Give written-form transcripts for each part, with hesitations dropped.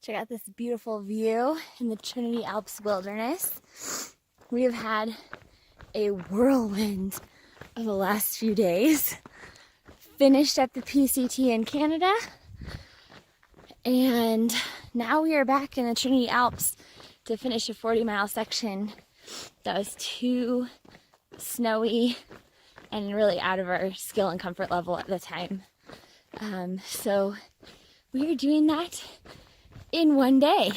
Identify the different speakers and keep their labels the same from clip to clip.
Speaker 1: Check out this beautiful view in the Trinity Alps wilderness. We have had a whirlwind of the last few days. Finished up the PCT in Canada, and now we are back in the Trinity Alps to finish a 40-mile section that was too snowy and really out of our skill and comfort level at the time. So we are doing that in one day,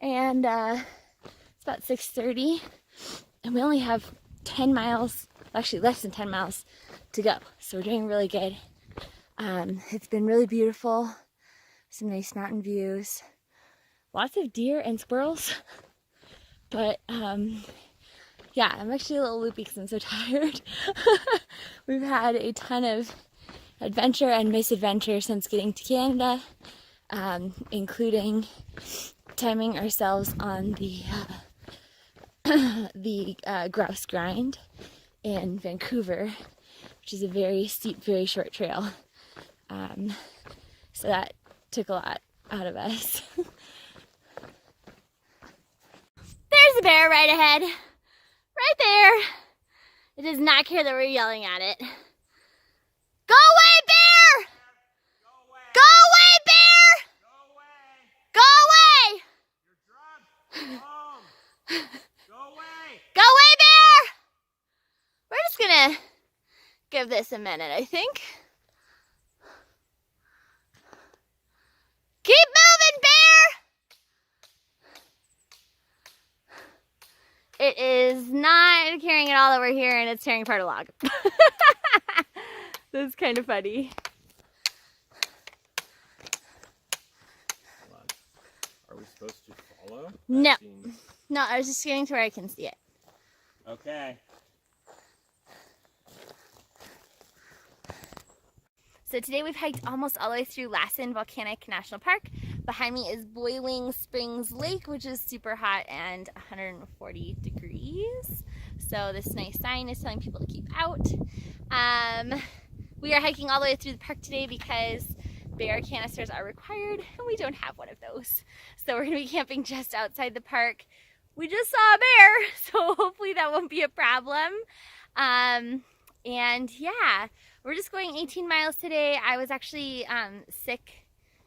Speaker 1: and it's about 6:30, and we only have 10 miles, actually less than 10 miles to go, so we're doing really good. It's been really beautiful, some nice mountain views, lots of deer and squirrels, but yeah, I'm actually a little loopy because I'm so tired. We've had a ton of adventure and misadventure since getting to Canada, including timing ourselves on the grouse grind in Vancouver, which is a very steep, very short trail. So that took a lot out of us. There's a bear right ahead. Right there. It does not care that we're yelling at it. Go away, bear!
Speaker 2: Go away!
Speaker 1: Go away, bear!
Speaker 2: Go away!
Speaker 1: Go away!
Speaker 2: You're drunk! Go home! Go away!
Speaker 1: Go away, bear! We're just gonna give this a minute, I think. Keep moving, bear! It is not caring at all that we're here, and it's tearing apart a log. That's kind of funny.
Speaker 2: Are we supposed to follow?
Speaker 1: No. No, I was just getting to where I can see it.
Speaker 2: Okay.
Speaker 1: So today we've hiked almost all the way through Lassen Volcanic National Park. Behind me is Boiling Springs Lake, which is super hot and 140 degrees. So this nice sign is telling people to keep out. We are hiking all the way through the park today because bear canisters are required, and we don't have one of those. So we're going to be camping just outside the park. We just saw a bear, so hopefully that won't be a problem. And yeah, we're just going 18 miles today. I was actually sick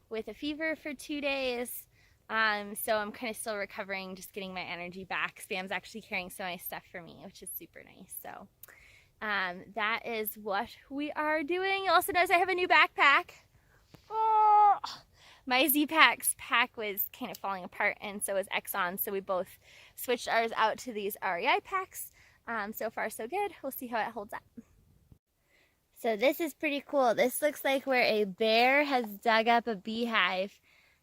Speaker 1: with a fever for 2 days, so I'm kind of still recovering, just getting my energy back. Spam's actually carrying some of my stuff for me, which is super nice. So that is what we are doing. You'll also notice I have a new backpack. Oh, my Z-Packs pack was kind of falling apart, and so was Exxon, so we both switched ours out to these REI packs. So far so good. We'll see how it holds up. So this is pretty cool. This looks like where a bear has dug up a beehive.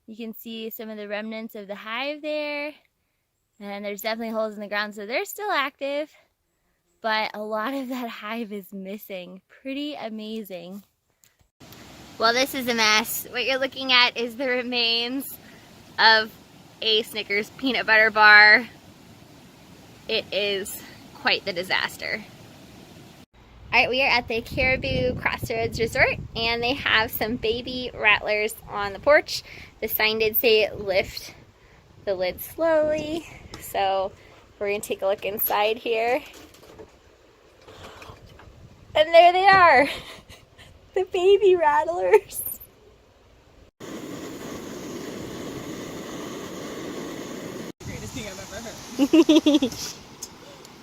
Speaker 1: You can see some of the remnants of the hive there, and there's definitely holes in the ground, so they're still active, but a lot of that hive is missing. Pretty amazing. Well, this is a mess. What you're looking at is the remains of a Snickers peanut butter bar. It is quite the disaster. Alright, we are at the Caribou Crossroads Resort, and they have some baby rattlers on the porch. The sign did say lift the lid slowly, so we're going to take a look inside here. And there they are! The baby rattlers!
Speaker 3: Greatest thing I've ever heard.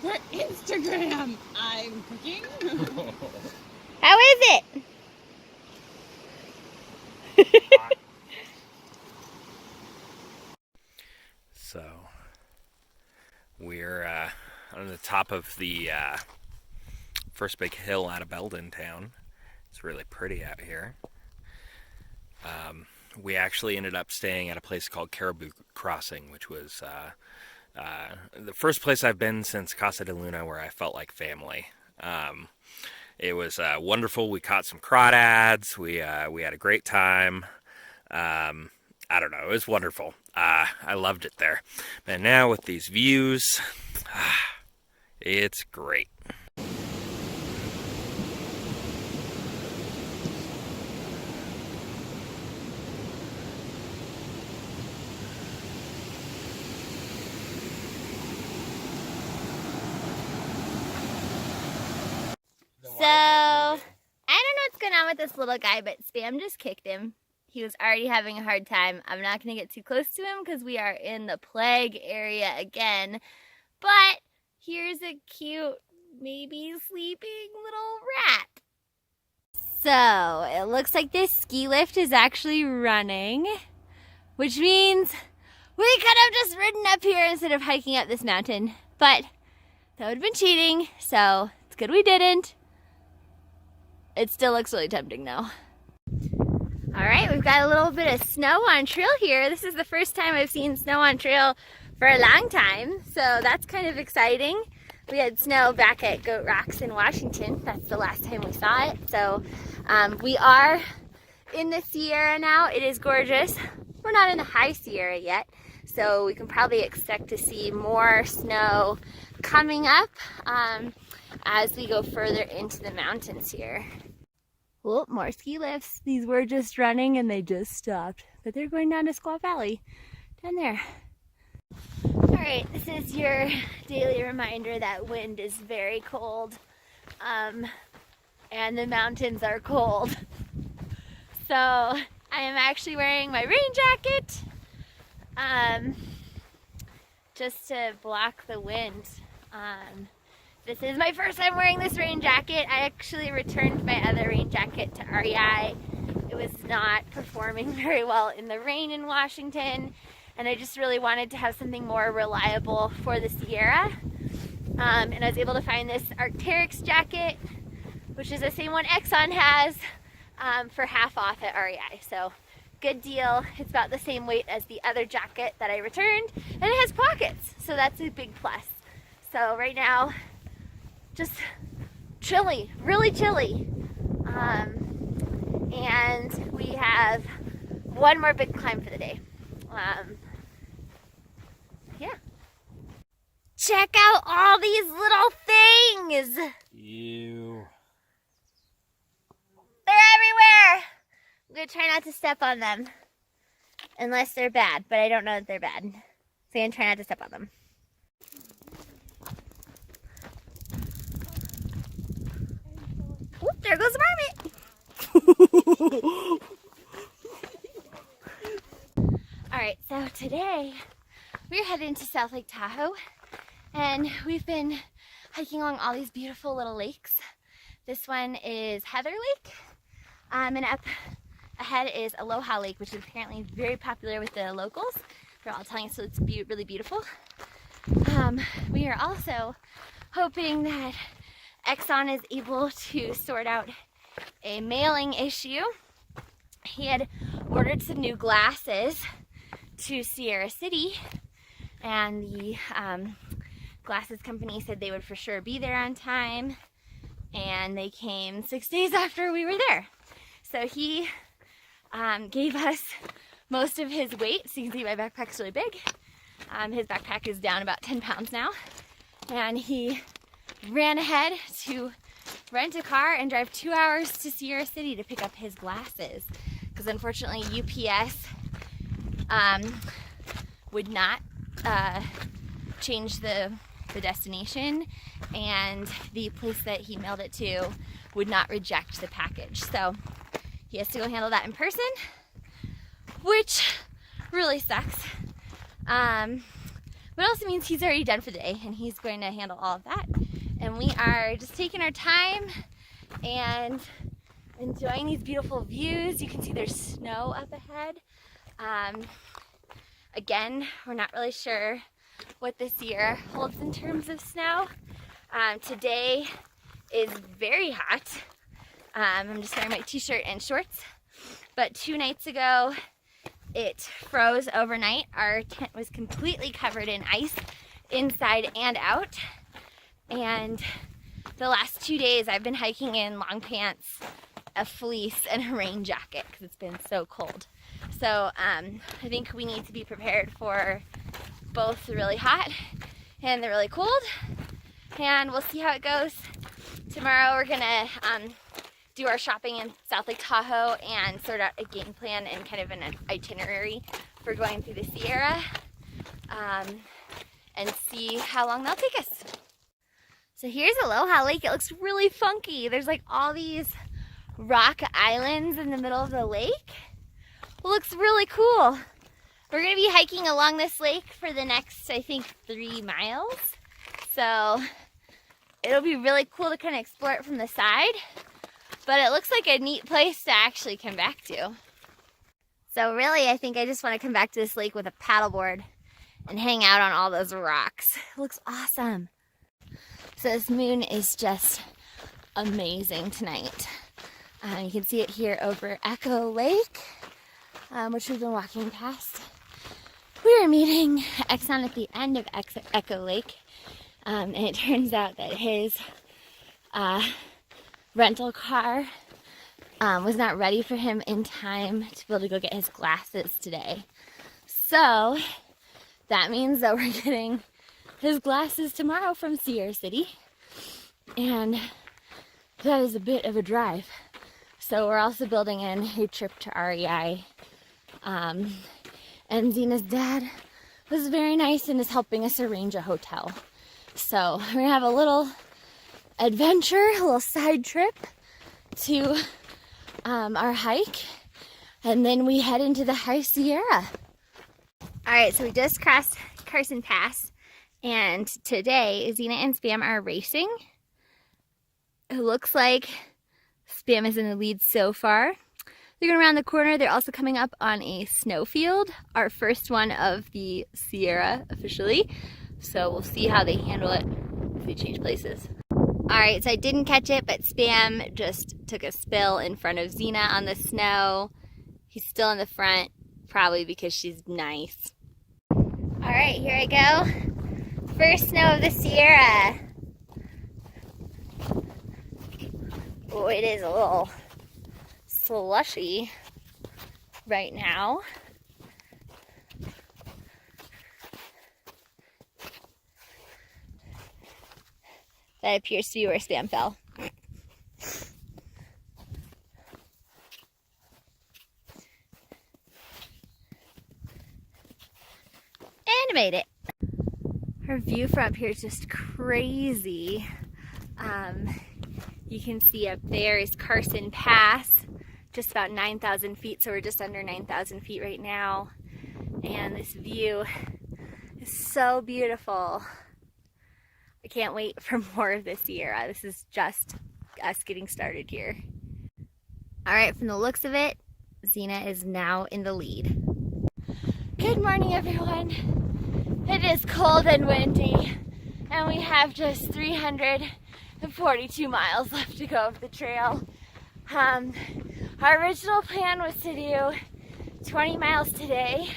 Speaker 3: For Instagram, I'm cooking.
Speaker 1: How is it?
Speaker 2: So, we're on the top of the first big hill out of Belden town. It's really pretty out here. We actually ended up staying at a place called Caribou Crossing, which was the first place I've been since Casa de Luna where I felt like family. It was wonderful. We caught some crawdads. We had a great time. I don't know. It was wonderful. I loved it there. And now with these views, it's great.
Speaker 1: So, I don't know what's going on with this little guy, but Spam just kicked him. He was already having a hard time. I'm not going to get too close to him because we are in the plague area again. But here's a cute, maybe sleeping little rat. So, it looks like this ski lift is actually running, which means we could have just ridden up here instead of hiking up this mountain. But that would have been cheating, so it's good we didn't. It still looks really tempting though. All right, we've got a little bit of snow on trail here. This is the first time I've seen snow on trail for a long time, so that's kind of exciting. We had snow back at Goat Rocks in Washington. That's the last time we saw it. So we are in the Sierra now. It is gorgeous. We're not in the high Sierra yet, so we can probably expect to see more snow coming up as we go further into the mountains here. Oh, more ski lifts. These were just running and they just stopped, but they're going down to Squaw Valley, down there. All right, this is your daily reminder that wind is very cold, and the mountains are cold. So I am actually wearing my rain jacket, just to block the wind. This is my first time wearing this rain jacket. I actually returned my other rain jacket to REI. It was not performing very well in the rain in Washington, and I just really wanted to have something more reliable for the Sierra. And I was able to find this Arc'teryx jacket, which is the same one Exxon has, for half off at REI. So good deal. It's about the same weight as the other jacket that I returned, and it has pockets, so that's a big plus. So right now, just chilly, really chilly. And we have one more big climb for the day. Yeah. Check out all these little things.
Speaker 2: Ew.
Speaker 1: They're everywhere. I'm gonna try not to step on them. Unless they're bad, but I don't know that they're bad. So I'm gonna try not to step on them. Oop, there goes the marmot. Alright, so today we're heading to South Lake Tahoe, and we've been hiking along all these beautiful little lakes. This one is Heather Lake, and up ahead is Aloha Lake, which is apparently very popular with the locals. They're all telling us it's really beautiful. We are also hoping that Exxon is able to sort out a mailing issue. He had ordered some new glasses to Sierra City, and the glasses company said they would for sure be there on time, and they came 6 days after we were there. So he gave us most of his weight. So you can see my backpack's really big. His backpack is down about 10 pounds now, and he ran ahead to rent a car and drive 2 hours to Sierra City to pick up his glasses, because unfortunately UPS would not change the destination, and the place that he mailed it to would not reject the package. So he has to go handle that in person, which really sucks. But also means he's already done for the day, and he's going to handle all of that. And we are just taking our time and enjoying these beautiful views. You can see there's snow up ahead. Again, we're not really sure what this year holds in terms of snow. Today is very hot. I'm just wearing my t-shirt and shorts. But 2 nights ago, it froze overnight. Our tent was completely covered in ice, inside and out. And the last 2 days, I've been hiking in long pants, a fleece, and a rain jacket because it's been so cold. So I think we need to be prepared for both the really hot and the really cold. And we'll see how it goes. Tomorrow we're gonna do our shopping in South Lake Tahoe and sort out a game plan and kind of an itinerary for going through the Sierra, and see how long that'll take us. So here's Aloha Lake. It looks really funky. There's like all these rock islands in the middle of the lake. It looks really cool. We're gonna be hiking along this lake for the next, I think, 3 miles. So it'll be really cool to kind of explore it from the side. But it looks like a neat place to actually come back to. So really, I think I just want to come back to this lake with a paddleboard and hang out on all those rocks. It looks awesome. So this moon is just amazing tonight. You can see it here over Echo Lake, which we've been walking past. We were meeting Exxon at the end of Echo Lake, and it turns out that his rental car was not ready for him in time to be able to go get his glasses today. So that means that we're getting his glasses tomorrow from Sierra City, and that is a bit of a drive. So we're also building in a trip to REI, and Zena's dad was very nice and is helping us arrange a hotel. So we're gonna have a little adventure, a little side trip to our hike, and then we head into the High Sierra. All right, so we just crossed Carson Pass, and today Zena and Spam are racing. It looks like Spam is in the lead so far. They're going around the corner. They're also coming up on a snowfield, our first one of the Sierra officially. So we'll see how they handle it if they change places. All right, so I didn't catch it, but Spam just took a spill in front of Zena on the snow. He's still in the front, probably because she's nice. All right, here I go. First snow of the Sierra. Oh, it is a little slushy right now. That appears to be where Spam fell. And made it. Our view from up here is just crazy. You can see up there is Carson Pass, just about 9,000 feet, so we're just under 9,000 feet right now. And this view is so beautiful. I can't wait for more of the Sierra. This is just us getting started here. All right, from the looks of it, Zena is now in the lead. Good morning, everyone. It is cold and windy, and we have just 342 miles left to go of the trail. Our original plan was to do 20 miles today,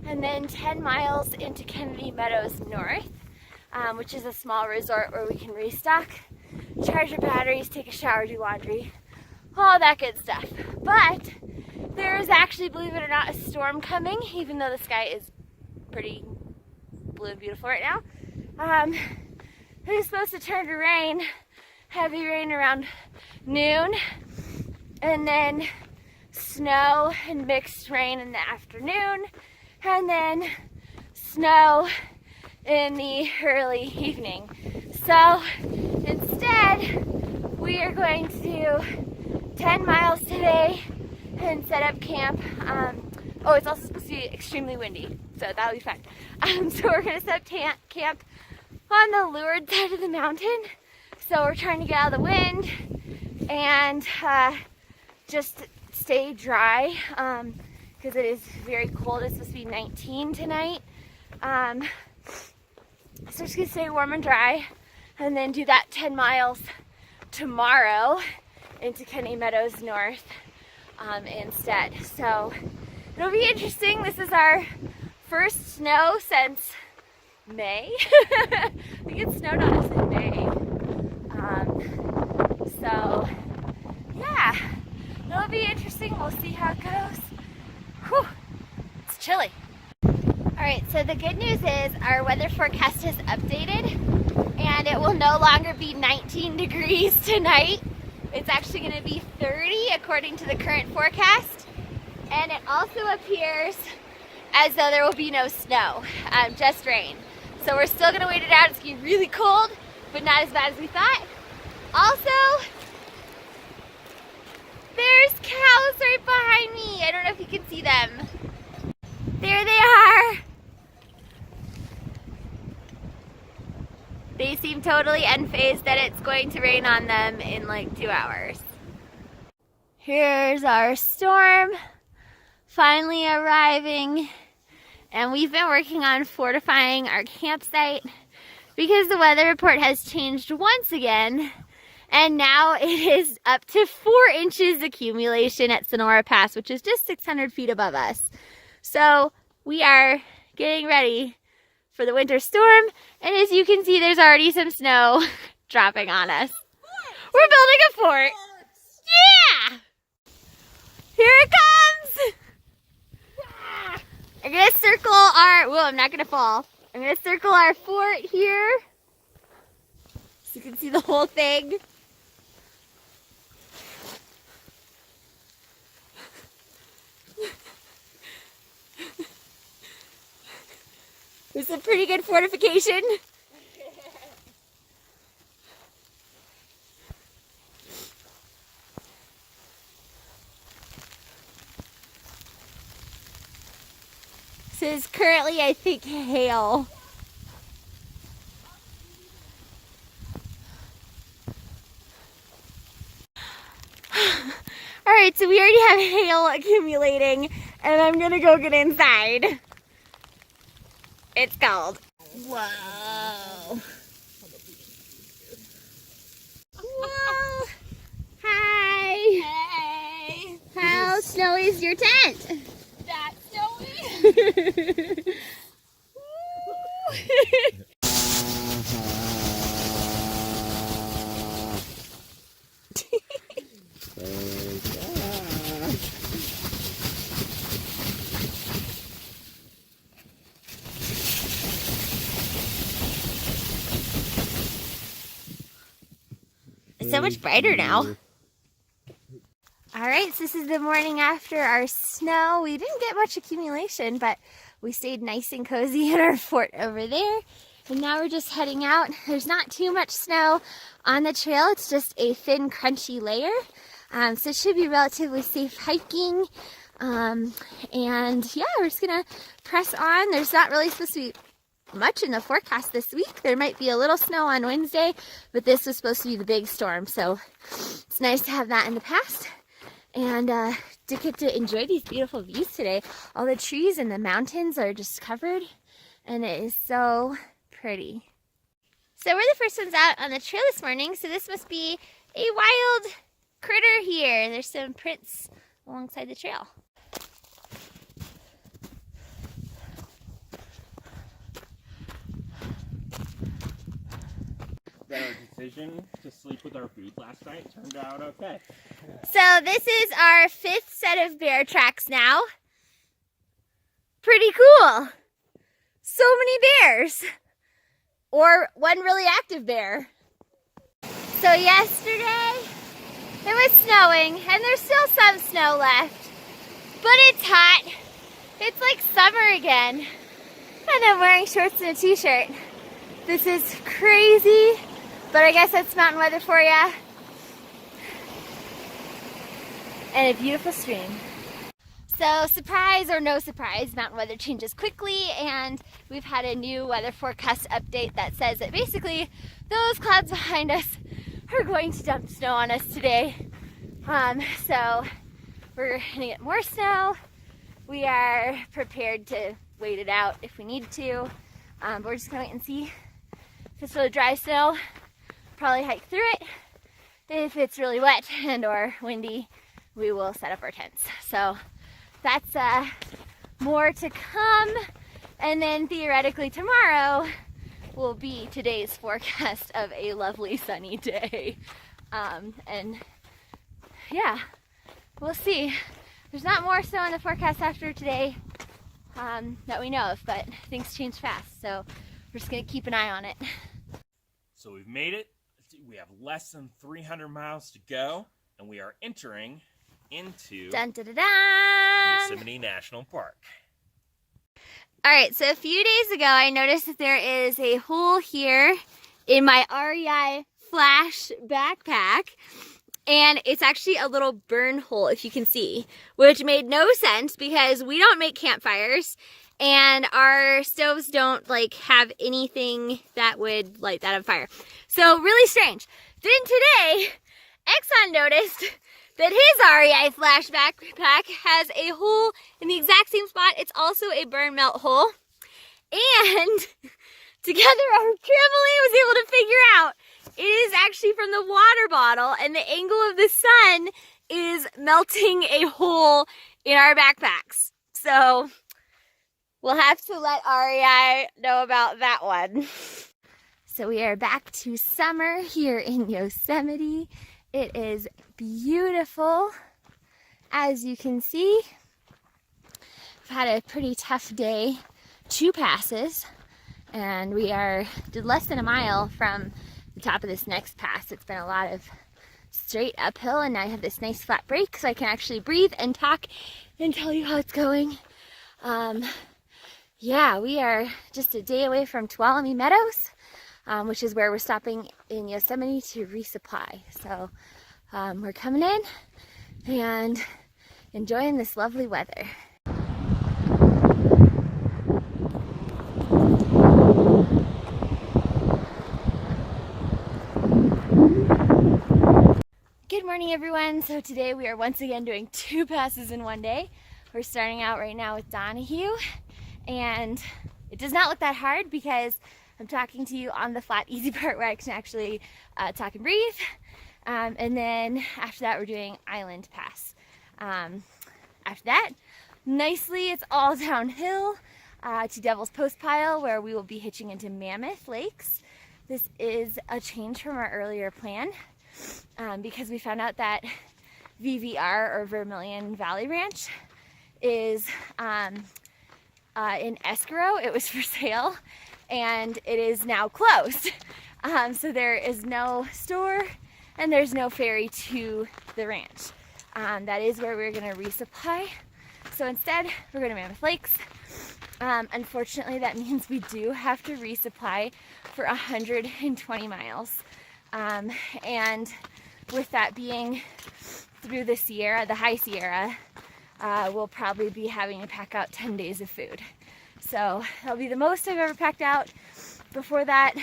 Speaker 1: and then 10 miles into Kennedy Meadows North, which is a small resort where we can restock, charge your batteries, take a shower, do laundry, all that good stuff. But there is actually, believe it or not, a storm coming, even though the sky is pretty blue and beautiful right now. It is supposed to turn to rain, heavy rain around noon, and then snow and mixed rain in the afternoon, and then snow in the early evening. So instead, we are going to do 10 miles today and set up camp. Oh, it's also supposed to be extremely windy, so that'll be fun. So we're gonna set up camp on the leeward side of the mountain. So we're trying to get out of the wind and just stay dry, because it is very cold. It's supposed to be 19 tonight. So just gonna stay warm and dry, and then do that 10 miles tomorrow into Kennedy Meadows North instead. So it'll be interesting. This is our first snow since May. I think it snowed on us in May. So yeah, it'll be interesting. We'll see how it goes. Whew, it's chilly. Alright, so the good news is our weather forecast has updated, and it will no longer be 19 degrees tonight. It's actually going to be 30 according to the current forecast, and it also appears as though there will be no snow, just rain. So we're still going to wait it out. It's going to be really cold, but not as bad as we thought. Also, there's cows right behind me. I don't know if you can see them. There they are. They seem totally unfazed that it's going to rain on them in like 2 hours. Here's our storm finally arriving, and we've been working on fortifying our campsite because the weather report has changed once again, and now it is up to 4 inches accumulation at Sonora Pass, which is just 600 feet above us. So we are getting ready for the winter storm, and as you can see, there's already some snow dropping on us. We're building a fort. Yeah! Here it comes! I'm gonna circle our, whoa, I'm not gonna fall. I'm gonna circle our fort here so you can see the whole thing. It's a pretty good fortification. This is currently, I think, hail. Alright, so we already have hail accumulating, and I'm gonna go get inside. It's cold. Whoa. Whoa. Hi.
Speaker 3: Hey!
Speaker 1: How snowy is your tent?
Speaker 3: That's snowy!
Speaker 1: It's so much brighter now. Alright, so this is the morning after our snow. We didn't get much accumulation, but we stayed nice and cozy in our fort over there. And now we're just heading out. There's not too much snow on the trail. It's just a thin, crunchy layer. So it should be relatively safe hiking. And yeah, we're just gonna press on. There's not really supposed to be much in the forecast this week. There might be a little snow on Wednesday, but this was supposed to be the big storm. So it's nice to have that in the past. And to get to enjoy these beautiful views today. All the trees and the mountains are just covered, and it is so pretty. So we're the first ones out on the trail this morning, so this must be a wild critter here. There's some prints alongside the trail.
Speaker 2: That our decision to sleep with our food last night turned out okay.
Speaker 1: So this is our 5th set of bear tracks now. Pretty cool. So many bears. Or one really active bear. So yesterday it was snowing, and there's still some snow left. But it's hot. It's like summer again. And I'm wearing shorts and a t-shirt. This is crazy. But I guess that's mountain weather for ya. And a beautiful stream. So surprise or no surprise, mountain weather changes quickly, and we've had a new weather forecast update that says that basically those clouds behind us are going to dump snow on us today. So we're gonna get more snow. We are prepared to wait it out if we need to. But we're just gonna wait and see if it's really dry snow. Probably hike through it. If it's really wet and or windy, we will set up our tents. So that's more to come. And then theoretically tomorrow will be today's forecast of a lovely sunny day. And yeah, we'll see. There's not more snow in the forecast after today that we know of, but things change fast. So we're just gonna keep an eye on it.
Speaker 2: So we've made it. We have less than 300 miles to go, and we are entering into
Speaker 1: Dun, dun, dun, dun.
Speaker 2: Yosemite National Park.
Speaker 1: All right, so a few days ago, I noticed that there is a hole here in my REI Flash backpack. And it's actually a little burn hole, if you can see, which made no sense because we don't make campfires and our stoves don't like have anything that would light that on fire. So really strange. Then today, Exxon noticed that his REI Flash backpack has a hole in the exact same spot. It's also a burn melt hole. And together our family was able to figure out it is actually from the water bottle, and the angle of the sun is melting a hole in our backpacks. So we'll have to let REI know about that one. So we are back to summer here in Yosemite. It is beautiful, as you can see. We've had a pretty tough day, 2 passes, and we did less than a mile from the top of this next pass. It's been a lot of straight uphill, and now I have this nice flat break so I can actually breathe and talk and tell you how it's going. Yeah, we are just a day away from Tuolumne Meadows, which is where we're stopping in Yosemite to resupply. So we're coming in and enjoying this lovely weather. Good morning, everyone. So today we are once again doing 2 passes in one day. We're starting out right now with Donahue, and it does not look that hard because I'm talking to you on the flat easy part where I can actually talk and breathe. And then after that we're doing Island Pass. After that, nicely it's all downhill to Devil's Postpile, where we will be hitching into Mammoth Lakes. This is a change from our earlier plan. Because we found out that VVR, or Vermilion Valley Ranch, is in escrow. It was for sale and it is now closed. So there is no store and there's no ferry to the ranch. That is where we're going to resupply. So instead we're going to Mammoth Lakes. Unfortunately, that means we do have to resupply for 120 miles. And with that being through the Sierra, the High Sierra, we'll probably be having to pack out 10 days of food. So that'll be the most I've ever packed out. Before that,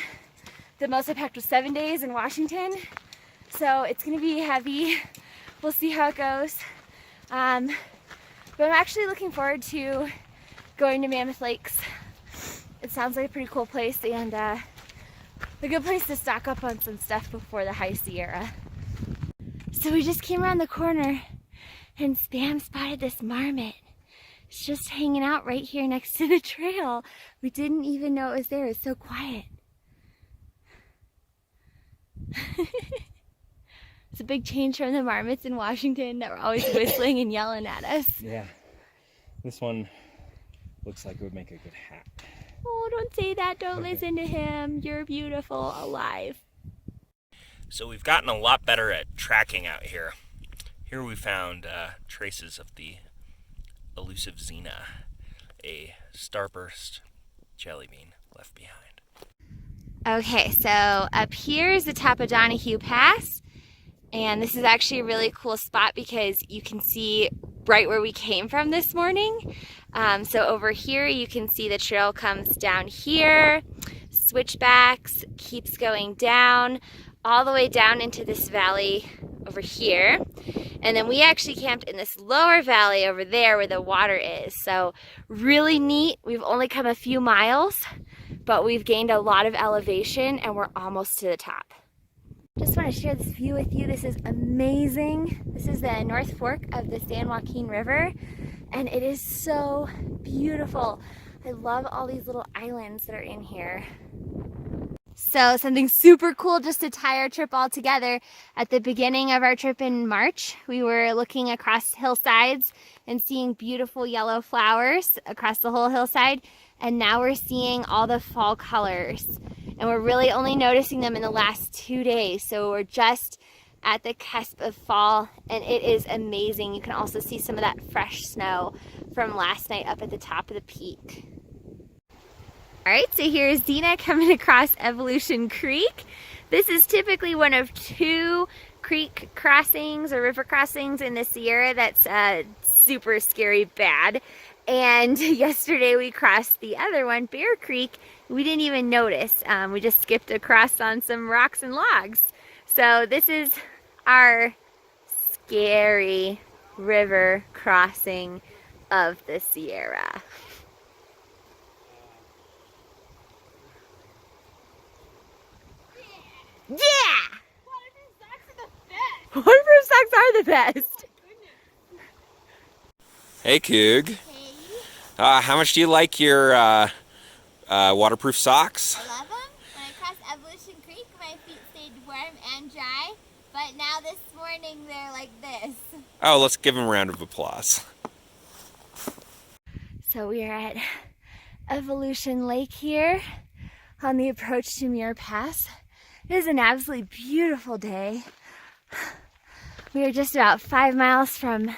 Speaker 1: the most I packed was 7 days in Washington. So it's going to be heavy. We'll see how it goes. But I'm actually looking forward to going to Mammoth Lakes. It sounds like a pretty cool place, and a good place to stock up on some stuff before the High Sierra. So we just came around the corner and Spam spotted this marmot. It's just hanging out right here next to the trail. We didn't even know it was there. It's so quiet. It's a big change from the marmots in Washington that were always whistling and yelling at us.
Speaker 2: Yeah. This one looks like it would make a good hat.
Speaker 1: Oh, don't say that. Don't listen to him. You're beautiful, alive.
Speaker 2: So we've gotten a lot better at tracking out here. Here we found traces of the elusive Xena, a starburst jelly bean left behind.
Speaker 1: Okay, so up here is the top of Donahue Pass. And this is actually a really cool spot because you can see right where we came from this morning. So over here you can see the trail comes down here, switchbacks, keeps going down, all the way down into this valley over here. And then we actually camped in this lower valley over there where the water is. So really neat. We've only come a few miles, but we've gained a lot of elevation and we're almost to the top. Just want to share this view with you. This is amazing. This is the North Fork of the San Joaquin River, and it is so beautiful. I love all these little islands that are in here. So something super cool just to tie our trip all together. At the beginning of our trip in March, we were looking across hillsides and seeing beautiful yellow flowers across the whole hillside, and now we're seeing all the fall colors. And we're really only noticing them in the last 2 days. So we're just at the cusp of fall and it is amazing. You can also see some of that fresh snow from last night up at the top of the peak. Alright, so here's Dina coming across Evolution Creek. This is typically one of 2 creek crossings or river crossings in the Sierra that's super scary bad. And yesterday we crossed the other one, Bear Creek. We didn't even notice. We just skipped across on some rocks and logs. So this is our scary river crossing of the Sierra. Yeah!
Speaker 3: Waterproof socks are the best.
Speaker 1: Waterproof socks are the best.
Speaker 2: Hey, Coog.
Speaker 3: Hey,
Speaker 2: How much do you like your waterproof socks?
Speaker 3: I love them. When I crossed Evolution Creek, my feet stayed warm and dry. But now this morning, they're like this.
Speaker 2: Oh, let's give him a round of applause.
Speaker 1: So we are at Evolution Lake here on the approach to Muir Pass. It is an absolutely beautiful day. We are just about 5 miles from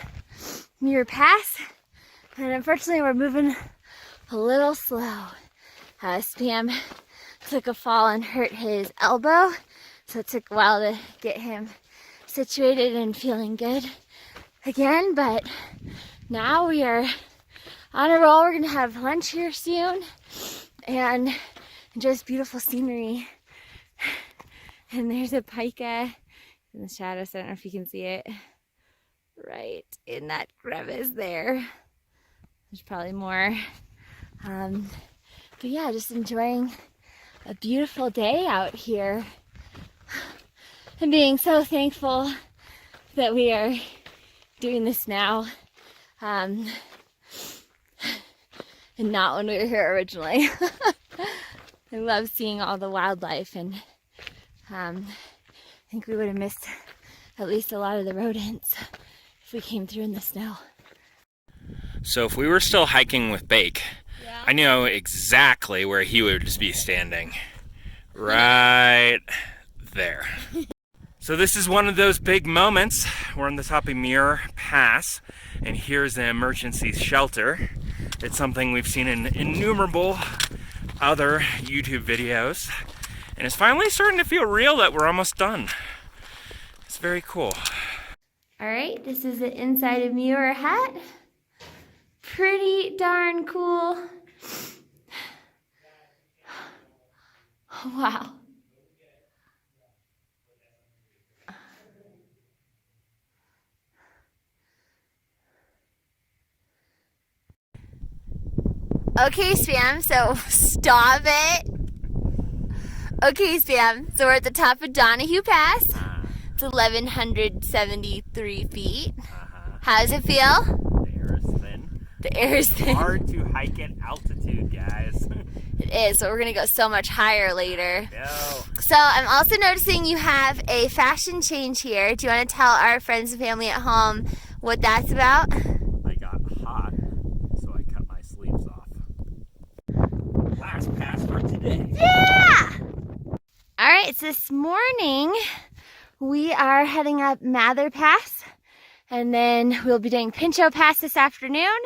Speaker 1: Muir Pass, and unfortunately we're moving a little slow. Spam took a fall and hurt his elbow, so it took a while to get him situated and feeling good again, but now we are on a roll. We're gonna have lunch here soon and just beautiful scenery. And there's a pika in the shadows. I don't know if you can see it right in that crevice there. There's probably more. But yeah, just enjoying a beautiful day out here and being so thankful that we are doing this now. And not when we were here originally. I love seeing all the wildlife, and I think we would have missed at least a lot of the rodents if we came through in the snow.
Speaker 2: So if we were still hiking with Bake,
Speaker 1: Yeah.
Speaker 2: I know exactly where he would just be standing. Right there. So this is one of those big moments. We're on the top of Muir Pass, and here's an emergency shelter. It's something we've seen in innumerable other YouTube videos, and it's finally starting to feel real that we're almost done. It's very cool.
Speaker 1: All right, this is the inside of Muir Hat. Pretty darn cool. Wow. Okay, Spam, so stop it. Okay, Spam, so we're at the top of Donahue Pass. It's 1,173 feet. How does it feel?
Speaker 2: The air is thin.
Speaker 1: The air is thin.
Speaker 2: Hard to hike at altitude, guys.
Speaker 1: It is, but we're gonna go so much higher later.
Speaker 2: Go.
Speaker 1: So I'm also noticing you have a fashion change here. Do you want to tell our friends and family at home what that's about?
Speaker 2: I got hot, so I cut my sleeves off. Last pass for today.
Speaker 1: Yeah! All right, so this morning we are heading up Mather Pass, and then we'll be doing Pinchot Pass this afternoon.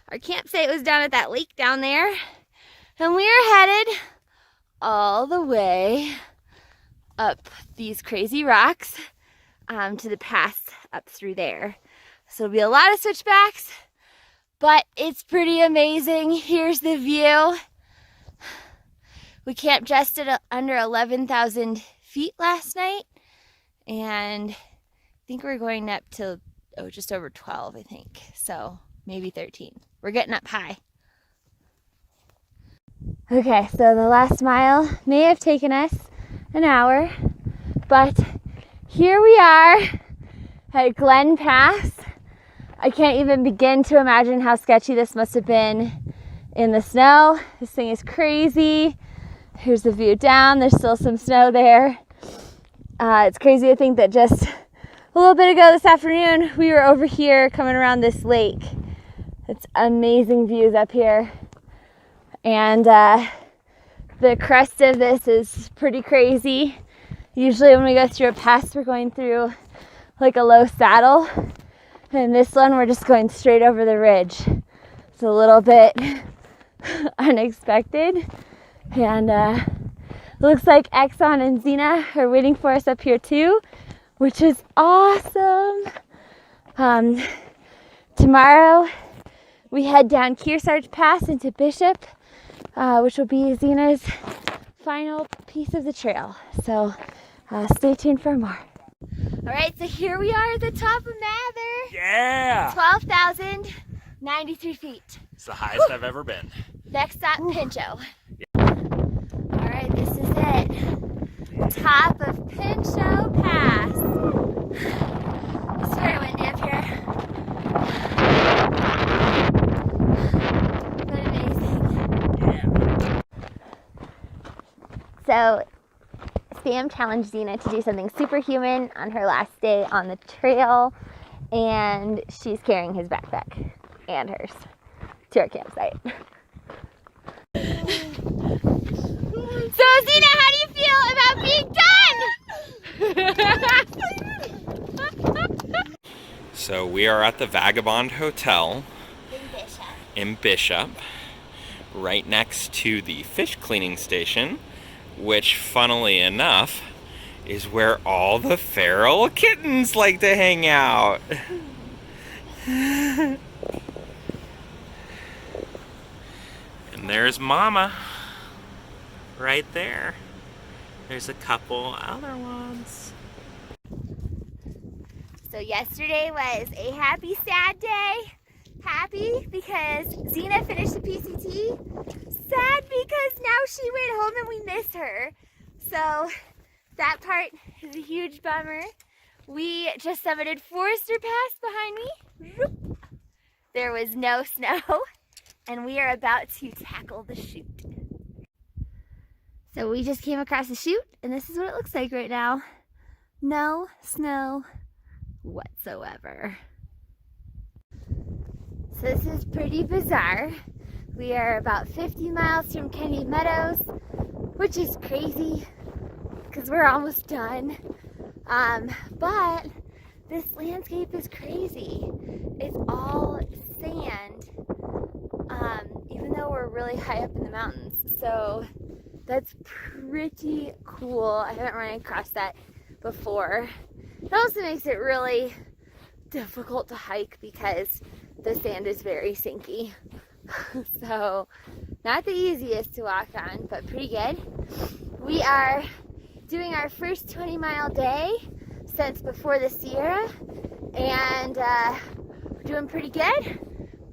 Speaker 1: Our campsite was down at that lake down there, and we are headed all the way up these crazy rocks to the pass up through there. So it'll be a lot of switchbacks, but it's pretty amazing. Here's the view. We camped just at under 11,000 feet last night, and I think we're going up to just over 12, I think. So maybe 13. We're getting up high. Okay, so the last mile may have taken us an hour, but here we are at Glen Pass. I can't even begin to imagine how sketchy this must have been in the snow. This thing is crazy. Here's the view down. There's still some snow there. It's crazy to think that just a little bit ago this afternoon, we were over here coming around this lake. It's amazing views up here. And the crest of this is pretty crazy. Usually when we go through a pass, we're going through like a low saddle. And this one, we're just going straight over the ridge. It's a little bit unexpected. And looks like Exxon and Xena are waiting for us up here too, which is awesome. Tomorrow we head down Kearsarge Pass into Bishop, which will be Xena's final piece of the trail. So stay tuned for more. All right, so here we are at the top of Mather.
Speaker 2: Yeah!
Speaker 1: 12,093 feet.
Speaker 2: It's the highest I've ever been.
Speaker 1: Next stop, Pinchot. All right, this is it. Top of Pinchot Pass. It's very windy up here. But amazing.
Speaker 2: Yeah.
Speaker 1: So, Sam challenged Xena to do something superhuman on her last day on the trail, and she's carrying his backpack and hers to our campsite. So, Xena, how do you feel about being done?
Speaker 2: So we are at the Vagabond Hotel
Speaker 3: In Bishop.
Speaker 2: in Bishop, right next to the fish cleaning station, which, funnily enough, is where all the feral kittens like to hang out. And there's Mama, right there. There's a couple other ones.
Speaker 1: So yesterday was a happy, sad day. Happy because Xena finished the PCT. Sad because now she went home and we miss her. So that part is a huge bummer. We just summited Forester Pass behind me. There was no snow, and we are about to tackle the chute. So we just came across the chute, and this is what it looks like right now. No snow whatsoever. So this is pretty bizarre. We are about 50 miles from Kenny Meadows, which is crazy because we're almost done. But this landscape is crazy. It's all sand, even though we're really high up in the mountains. So that's pretty cool. I haven't run across that before. It also makes it really difficult to hike because the sand is very sinky. So not the easiest to walk on, but pretty good. We are doing our first 20-mile day since before the Sierra, and we're doing pretty good.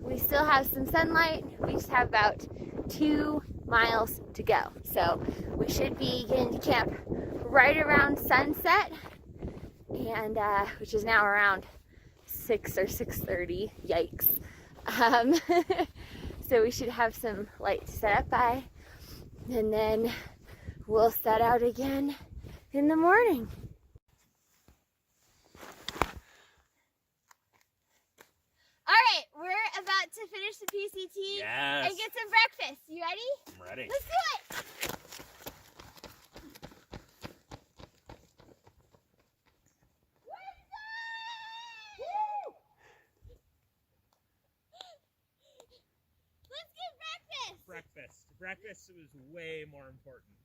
Speaker 1: We still have some sunlight. We just have about 2 miles to go. So we should be getting to camp right around sunset, and which is now around 6 or 6:30. Yikes. So we should have some light to set up by, and then we'll set out again in the morning. All right, we're about to finish the PCT
Speaker 2: Yes.
Speaker 1: and get some breakfast. You ready?
Speaker 2: I'm ready.
Speaker 1: Let's do it. Let's get breakfast.
Speaker 2: Breakfast. Breakfast was way more important.